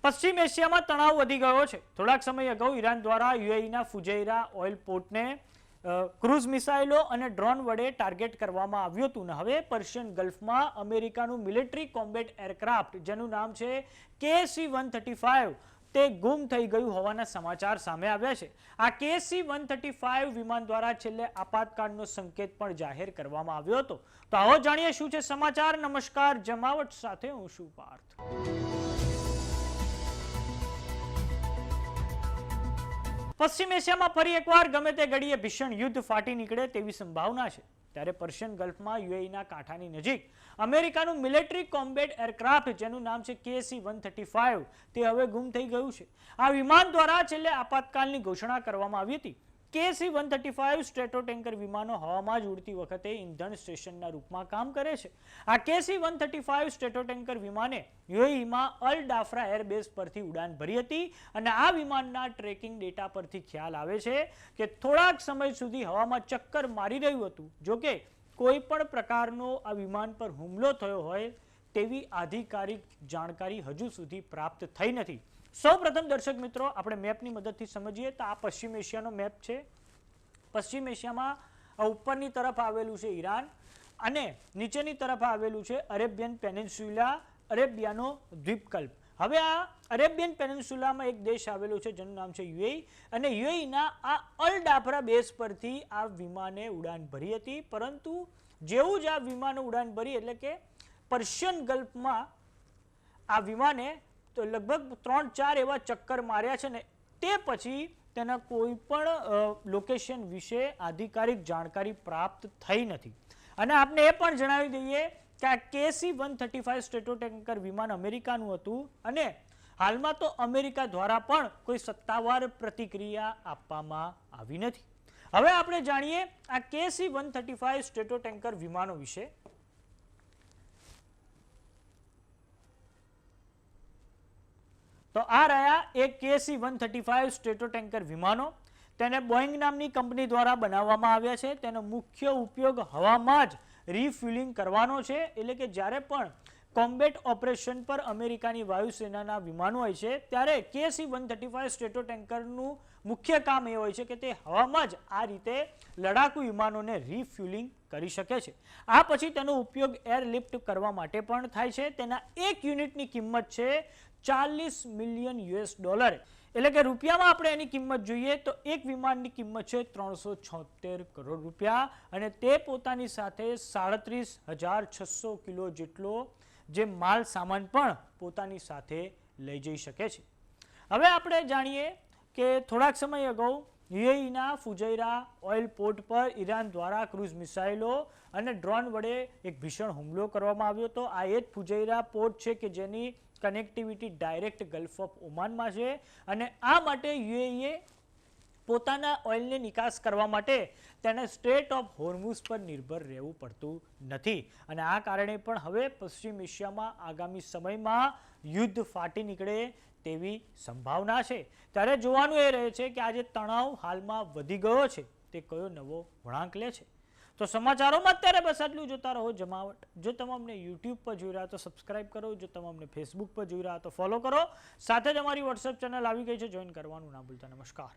પશ્ચિમ એશિયામાં તણાવ વધી ગયો છે। થોડાક સમય અગાઉ ઈરાન દ્વારા યુએઈના ફુજૈરા ઓઇલ પોર્ટને ક્રૂઝ મિસાઇલો અને ડ્રોન વડે ટાર્ગેટ કરવામાં આવ્યું હતું ને હવે પર્શિયન ગલ્ફમાં અમેરિકાનું મિલિટરી કોમ્બેટ એરક્રાફ્ટ જેનું નામ છે KC-135 તે ગુમ થઈ ગયું હોવાના સમાચાર સામે આવ્યા છે। આ KC-135 વિમાન દ્વારા છેલ્લે આપાતકાળનો સંકેત પણ જાહેર કરવામાં આવ્યો હતો। તો આવો જાણીએ શું છે સમાચાર। નમસ્કાર, જમાવટ સાથે હું છું પાર્થ। પશ્ચિમ એશિયામાં ફરી એકવાર ગમે તે ઘડીએ ભીષણ યુદ્ધ ફાટી નીકળે તેવી સંભાવના છે। ત્યારે પર્શિયન ગલ્ફમાં યુએઈના કાંઠાની નજીક અમેરિકાનું મિલિટરી કોમ્બેટ એરક્રાફ્ટ જેનું નામ છે KC-135 તે હવે ગુમ થઈ ગયું છે। આ વિમાન દ્વારા છેલ્લે આપાતકાલની ઘોષણા કરવામાં આવી હતી। KC-135 સ્ટ્રેટો ટેન્કર વિમાનો હવામાં જ ઉડતી વખતે ઇંધણ સ્ટેશનના રૂપમાં કામ કરે છે। આ KC-135 સ્ટ્રેટો ટેન્કર વિમાને યુએઈમાં અલ ડાફરા એરબેઝ પરથી ઉડાન ભરી હતી અને આ વિમાનના ટ્રેકિંગ ડેટા પરથી ખ્યાલ આવે છે કે થોડાક સમય સુધી હવામાં ચક્કર મારી રહ્યું હતું। જોકે કોઈ પણ પ્રકારનો આ વિમાન પર હુમલો થયો હોય તેવી આધિકારિક જાણકારી હજુ સુધી પ્રાપ્ત થઈ નથી। સૌપ્રથમ દર્શક મિત્રો આપણે મેપની મદદથી સમજીએ તો આ પશ્ચિમ એશિયાનો મેપ છે। પશ્ચિમ એશિયામાં ઉપરની તરફ આવેલું છે ઈરાન અને નીચેની તરફ આવેલું છે અરેબિયન પેનિન્સ્યુલા, અરેબિયાનો દ્વીપકલ્પ। હવે આ અરેબિયન પેનિન્સ્યુલામાં એક દેશ આવેલો છે જેનું નામ છે યુએઈ અને યુએઈના આ અલ ડાફરા બેઝ પરથી આ વિમાને ઉડાન ભરી હતી। પરંતુ જેવું જ આ વિમાને ઉડાન ભરી એટલે કે પર્શિયન ગલ્ફમાં આ વિમાને તો લગભગ 3-4 એવા ચક્કર માર્યા છે ને તે પછી તેના કોઈ પણ લોકેશન વિશે આધિકારિક જાણકારી પ્રાપ્ત થઈ નથી। અને આપને એ પણ જણાવી દઈએ કે આ KC-135 સ્ટ્રેટો ટેન્કર વિમાન અમેરિકાનું હતું અને હાલમાં તો અમેરિકા દ્વારા પણ કોઈ સત્તાવાર પ્રતિક્રિયા આપવામાં આવી નથી। હવે આપણે જાણીએ આ KC-135 સ્ટ્રેટો ટેન્કર વિમાનો વિશે। તો આ રહ્યા એક KC-135 સ્ટ્રેટો ટેન્કર વિમાનો। તેને બોઈંગ નામની કંપની દ્વારા બનાવવામાં આવ્યા છે। તેનો મુખ્ય ઉપયોગ હવામાં જ રિફ્યુલિંગ કરવાનો છે। એટલે કે જ્યારે પણ કોમ્બેટ ઓપરેશન પર અમેરિકાની વાયુસેનાના વિમાનો હોય છે ત્યારે KC-135 સ્ટ્રેટો ટેન્કરનું મુખ્ય કામ એ હોય છે કે તે હવામાં જ આ રીતે લડાકુ વિમાનોને રિફ્યુલિંગ કરી શકે છે। આ પછી તેનો ઉપયોગ એરલિફ્ટ કરવા માટે પણ થાય છે। તેના એક યુનિટની કિંમત છે $40 મિલિયન એટલે કે રૂપિયામાં આપણે એની કિંમત જોઈએ તો એક વિમાનની કિંમત છે 376 કરોડ રૂપિયા અને તે પોતાની સાથે 37,600 કિલો જેટલો જે માલ સામાન પણ પોતાની સાથે લઈ જઈ શકે છે। હવે આપણે જાણીએ કે થોડાક સમય અગાઉ યુએઈના ફુજૈરા ઓઇલ પોર્ટ પર ઈરાન દ્વારા ક્રૂઝ મિસાઇલો અને ડ્રોન વડે એક ભીષણ હુમલો કરવામાં આવ્યો હતો। આ એ જ ફુજૈરા પોર્ટ છે કે જેની કનેક્ટિવિટી ડાયરેક્ટ ગલ્ફ ઓફ ઓમાનમાં છે અને આ માટે યુએઈએ પોતાના ઓઇલની નિકાસ કરવા માટે તેને સ્ટ્રેટ ઓફ હોર્મુઝ પર નિર્ભર રહેવું પડતું નથી અને આ કારણે પણ હવે પશ્ચિમ એશિયામાં આગામી સમયમાં યુદ્ધ ફાટી નીકળે તેવી સંભાવના છે। ત્યારે જોવાનું એ રહે છે કે આ જે તણાવ હાલમાં વધી ગયો છે તે કયો નવો વળાંક લે છે। તો સમાચારોમાં અત્યારે બસ આટલું। જોતા રહો જમાવટ। જો તમે અમને યુટ્યુબ પર જોઈ રહ્યા તો સબસ્ક્રાઇબ કરો, જો તમે અમને ફેસબુક પર જોઈ રહ્યા તો ફોલો કરો, સાથે જ અમારી વોટ્સએપ ચેનલ આવી ગઈ છે, જોઈન કરવાનું ના ભૂલતા। નમસ્કાર।